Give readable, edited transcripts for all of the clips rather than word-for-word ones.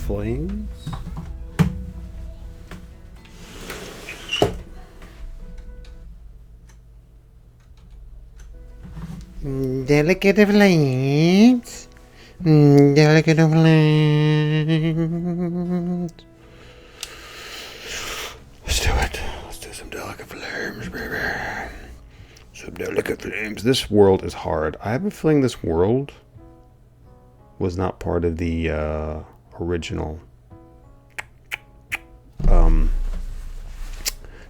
flames. Delicate flames. Delicate flames. Let's do it. Let's do some delicate flames, baby. Some delicate flames. This world is hard. I have a feeling this world was not part of the original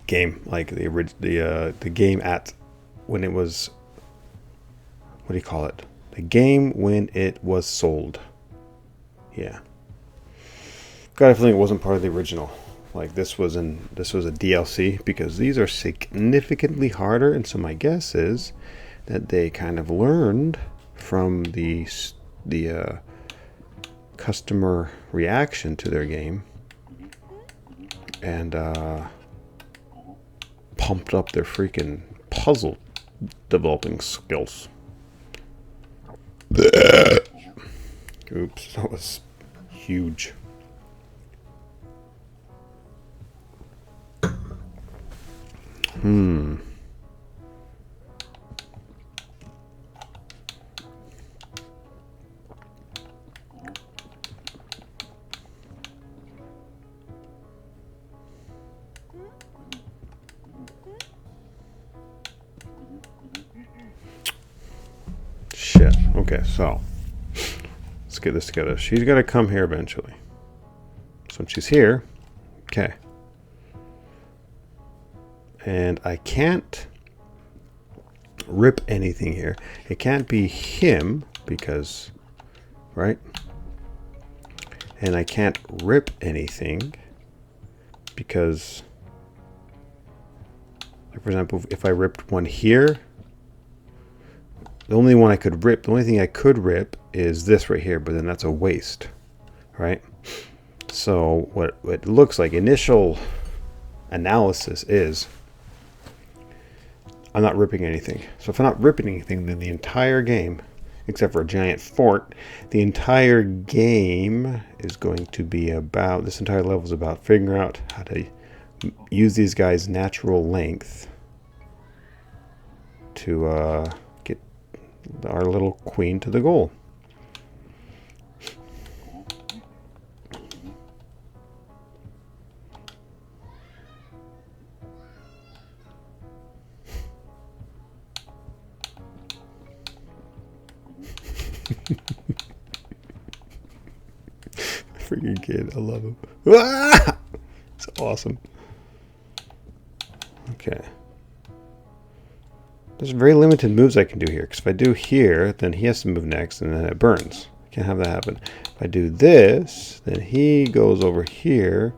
game. Like the game at when it was. What do you call it? The game when it was sold. Yeah. Got a feeling it wasn't part of the original. Like this was a DLC because these are significantly harder, and so my guess is that they kind of learned from the customer reaction to their game and pumped up their freaking puzzle developing skills. Oops, that was huge. Shit. Okay, so let's get this together. She's got to come here eventually. So when she's here, okay. And I can't rip anything here. It can't be him because, right? And I can't rip anything because, like for example, if I ripped one here, the only one I could rip, the only thing I could rip is this right here, but then that's a waste, right? So what it looks like, initial analysis is I'm not ripping anything. So if I'm not ripping anything, then the entire game, except for a giant fort, the entire game is going to be about, this entire level is about figuring out how to use these guys' natural length to get our little queen to the goal. Freaking kid, I love him. Ah! It's awesome. Okay. There's very limited moves I can do here, because if I do here, then he has to move next, and then it burns. Can't have that happen. If I do this, then he goes over here.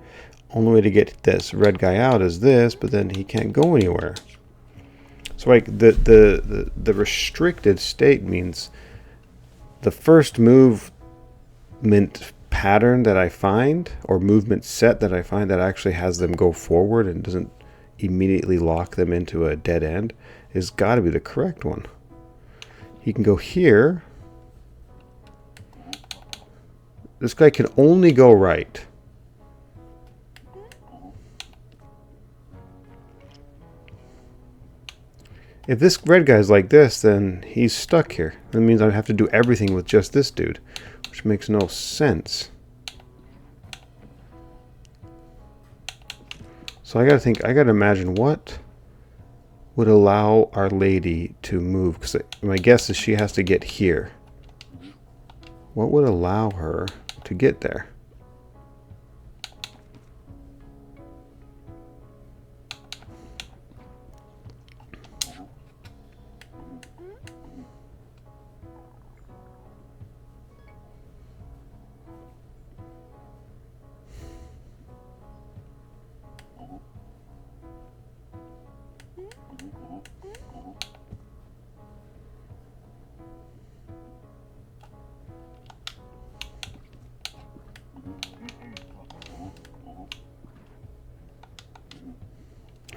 Only way to get this red guy out is this, but then he can't go anywhere. So like the restricted state means the first movement pattern that I find, or movement set that I find that actually has them go forward and doesn't immediately lock them into a dead end, is got to be the correct one. He can go here. This guy can only go right. If this red guy's like this, then he's stuck here. That means I have to do everything with just this dude, which makes no sense. So I gotta imagine what would allow Our Lady to move, because my guess is she has to get here. What would allow her to get there?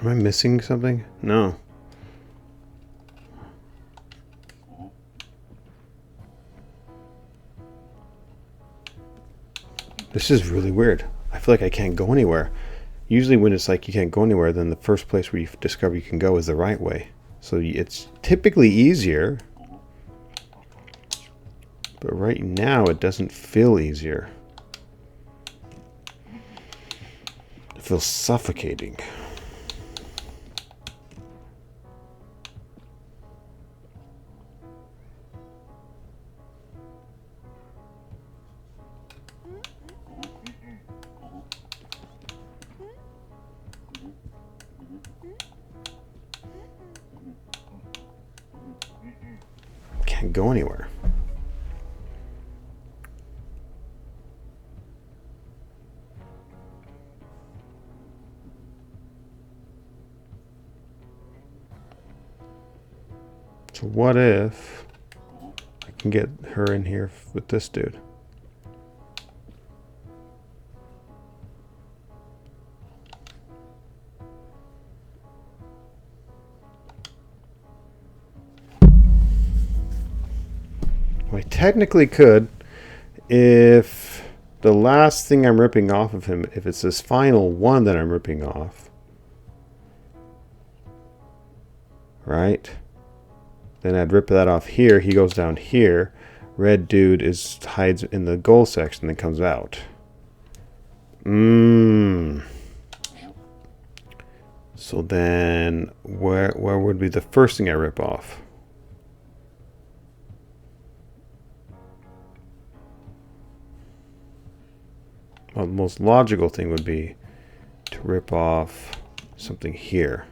Am I missing something? No. Does This is really weird. I feel like I can't go anywhere. Usually when it's like you can't go anywhere, then the first place where you discover you can go is the right way. So it's typically easier. But right now it doesn't feel easier. It feels suffocating. Can't go anywhere. So what if I can get her in here with this dude? I technically could, if the last thing I'm ripping off of him, if it's this final one that I'm ripping off, right? Then I'd rip that off here. He goes down here. Red dude hides in the goal section and comes out. So then where would be the first thing I rip off? Well, the most logical thing would be to rip off something here.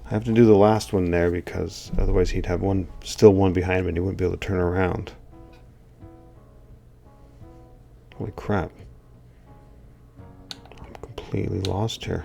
I have to do the last one there because otherwise he'd have still one behind him and he wouldn't be able to turn around. Holy crap. I'm completely lost here.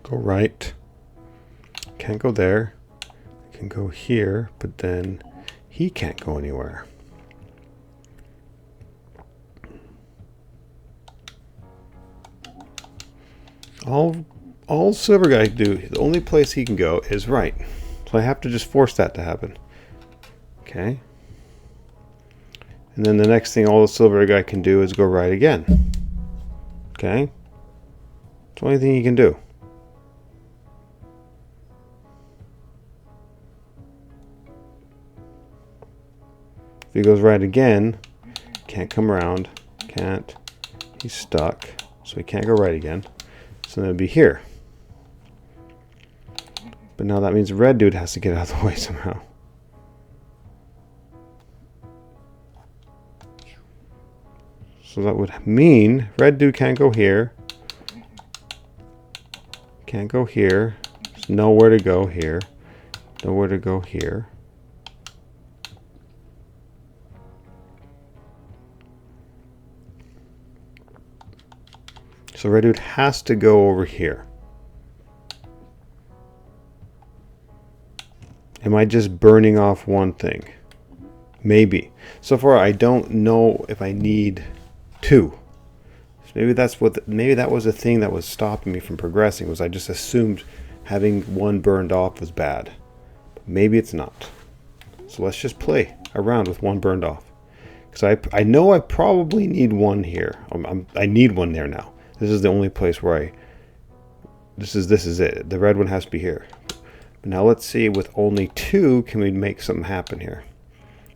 Go right. Can't go there. I can go here, but then he can't go anywhere. All Silver Guy can do, the only place he can go is right. So I have to just force that to happen. Okay. And then the next thing all the Silver Guy can do is go right again. Okay. It's the only thing he can do. If he goes right again, can't come around, can't, he's stuck, so he can't go right again. So then it'd be here. But now that means the red dude has to get out of the way somehow. So that would mean red dude can't go here. Can't go here. There's nowhere to go here. Nowhere to go here. So red dude has to go over here. Am I just burning off one thing? Maybe. So far I don't know if I need two. So maybe that was the thing that was stopping me from progressing, was I just assumed having one burned off was bad. But maybe it's not. So let's just play around with one burned off. Because I know I probably need one here. I need one there now. This is the only place where I... This is it. The red one has to be here. But now let's see, with only 2, can we make something happen here?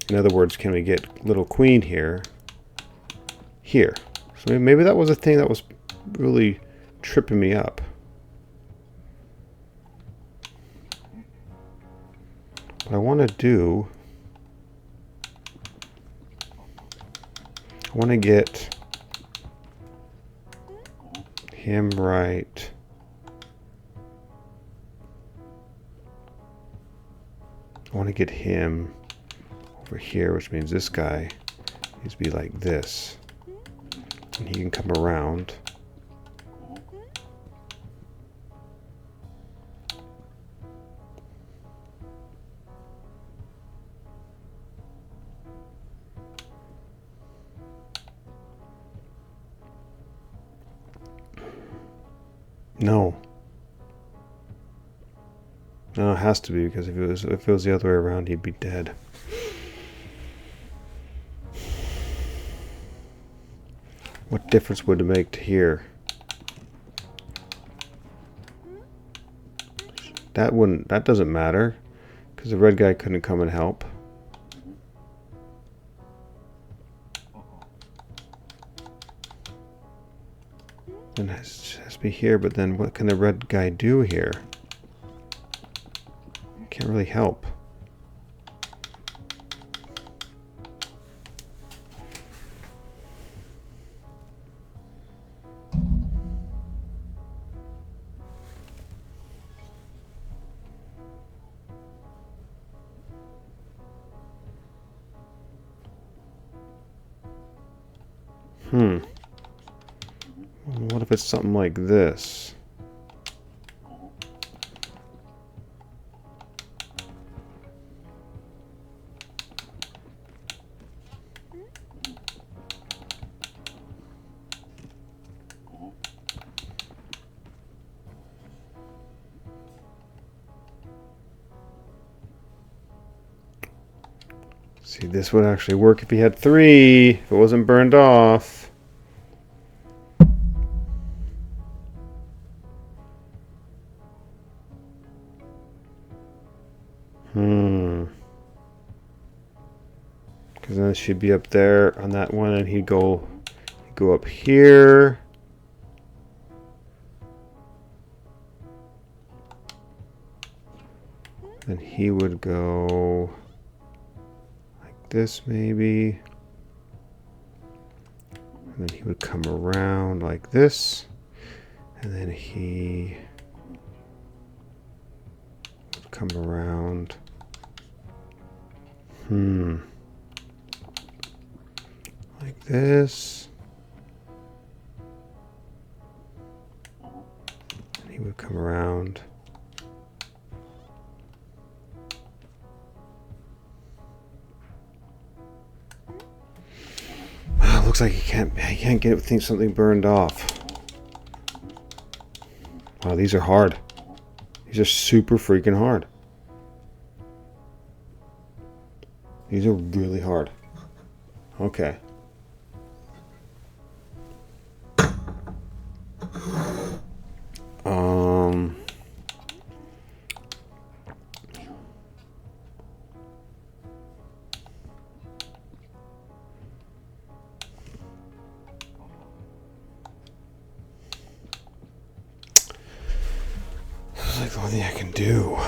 In other words, can we get little queen here? Here. So maybe that was a thing that was really tripping me up. What I want to do... I want to get him right. I want to get him over here, which means this guy needs to be like this. And he can come around. No. No, it has to be, because if it was the other way around, he'd be dead. What difference would it make to here? That doesn't matter, because the red guy couldn't come and help. Then it has to be here, but then what can the red guy do here? Can't really help. What if it's something like this? See, this would actually work if he had 3, if it wasn't burned off. Because then it should be up there on that one, and he'd go up here. Then he would go like this maybe. And then he would come around like this. And then he would come around. Like this. And he would come around. Wow, looks like he can't get something burned off. Wow, these are hard. These are super freaking hard. These are really hard. Okay. This is like the only thing I can do.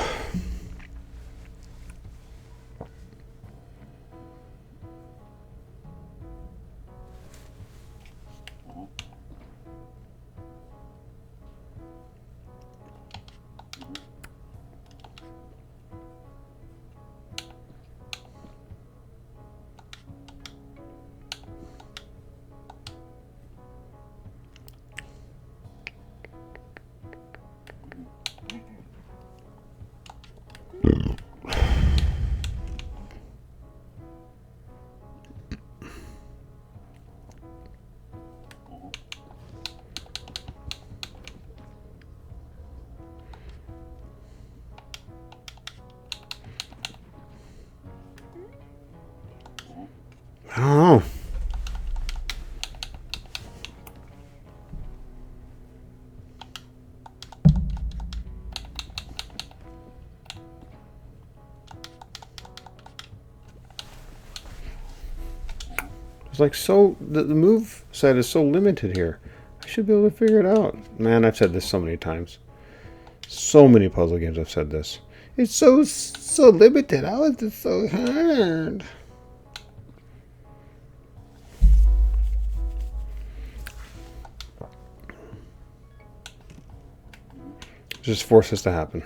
It's like so, the move set is so limited here. I should be able to figure it out. Man, I've said this so many times. So many puzzle games I've said this. It's so limited. How is it so hard? Just force this to happen.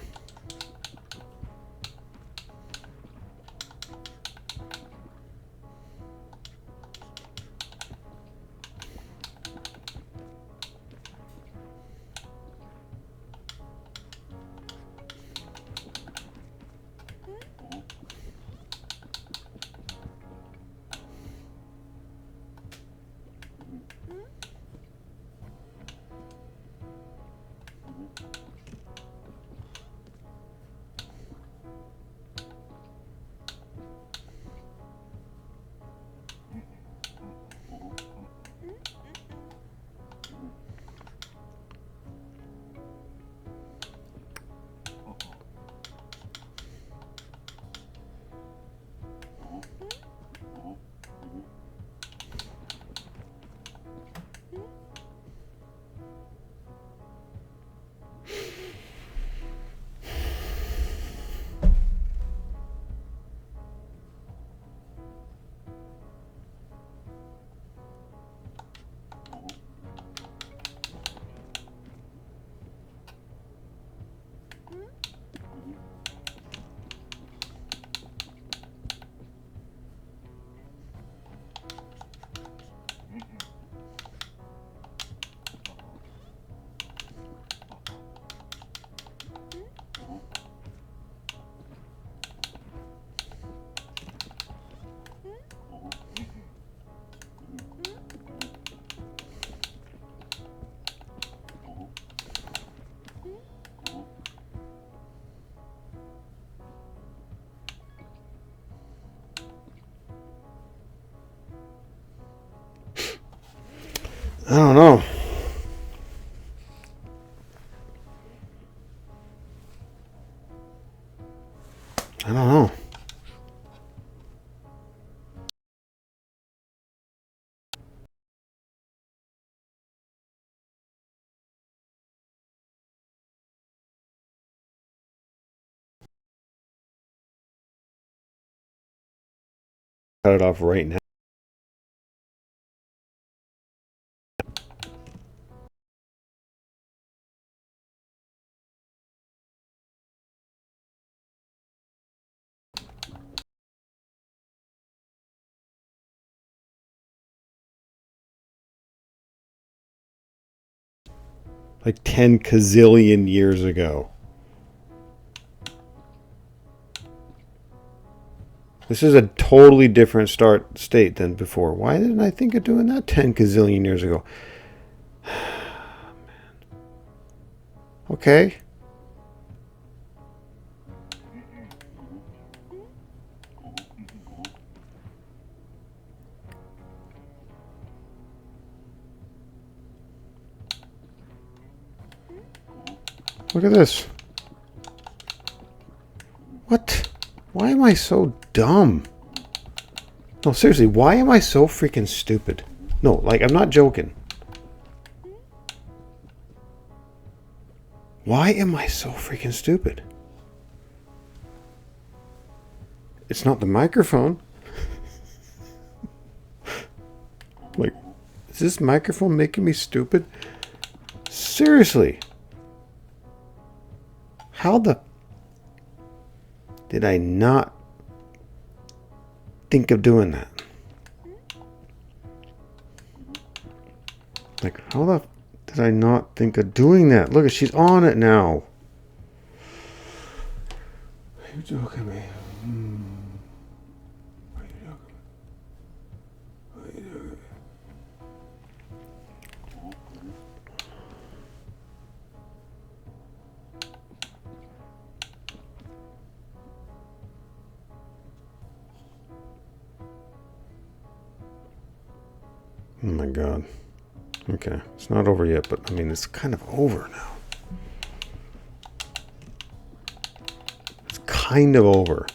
I don't know. I don't know. Cut it off right now. Like 10 gazillion years ago. This is a totally different state than before. Why didn't I think of doing that 10 gazillion years ago? Okay. Look at this. What? Why am I so dumb? No, seriously, why am I so freaking stupid? No, like, I'm not joking. Why am I so freaking stupid? It's not the microphone. Like, is this microphone making me stupid? Seriously. How the... did I not think of doing that? Like, how the... did I not think of doing that? Look, she's on it now. Are you joking me? Are you joking? Are you joking? Oh my god. Okay, it's not over yet, but I mean, it's kind of over now. It's kind of over.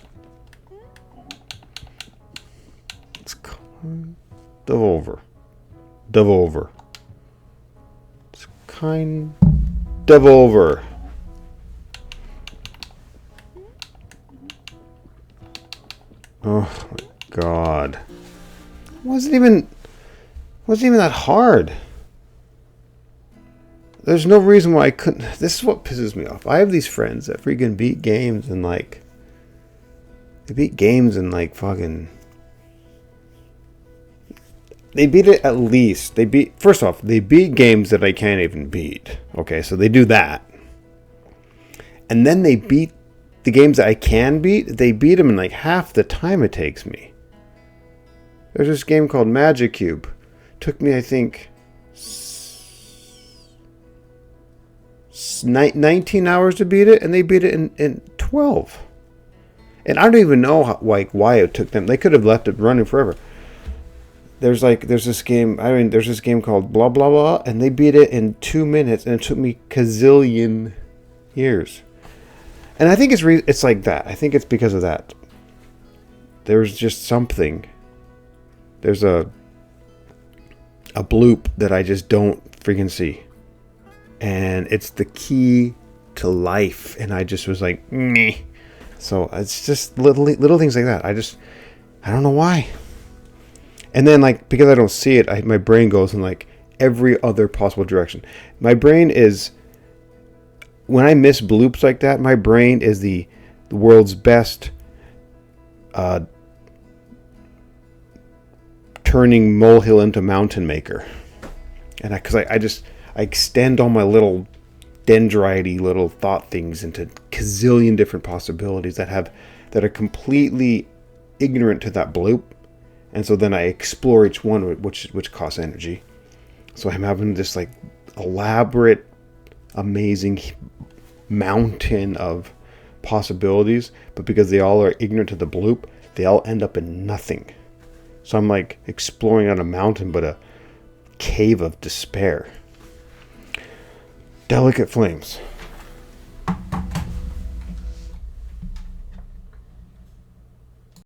It's kind... over. Devolver. It's kind of over. Oh my god. It wasn't even that hard. There's no reason why I couldn't. This is what pisses me off. I have these friends that freaking beat games and like. They beat games and like fucking. They beat it at least. First off, they beat games that I can't even beat. Okay, so they do that. And then they beat the games that I can beat. They beat them in like half the time it takes me. There's this game called Magic Cube. Took me, I think, 19 hours to beat it, and they beat it in 12. And I don't even know why it took them. They could have left it running forever. There's this game called blah blah blah, and they beat it in 2 minutes, and it took me gazillion years. And I think it's like that. I think it's because of that. There's just something. There's a bloop that I just don't freaking see. And it's the key to life. And I just was like, meh. So it's just little things like that. I don't know why. And then like, because I don't see it, my brain goes in like every other possible direction. My brain is, when I miss bloops like that, my brain is the world's best turning molehill into mountain maker. And I extend all my little dendrite-y little thought things into gazillion different possibilities that are completely ignorant to that bloop. And so then I explore each one, which costs energy. So I'm having this like elaborate, amazing mountain of possibilities, but because they all are ignorant to the bloop, they all end up in nothing. So I'm like exploring on a mountain, but a cave of despair. Delicate flames.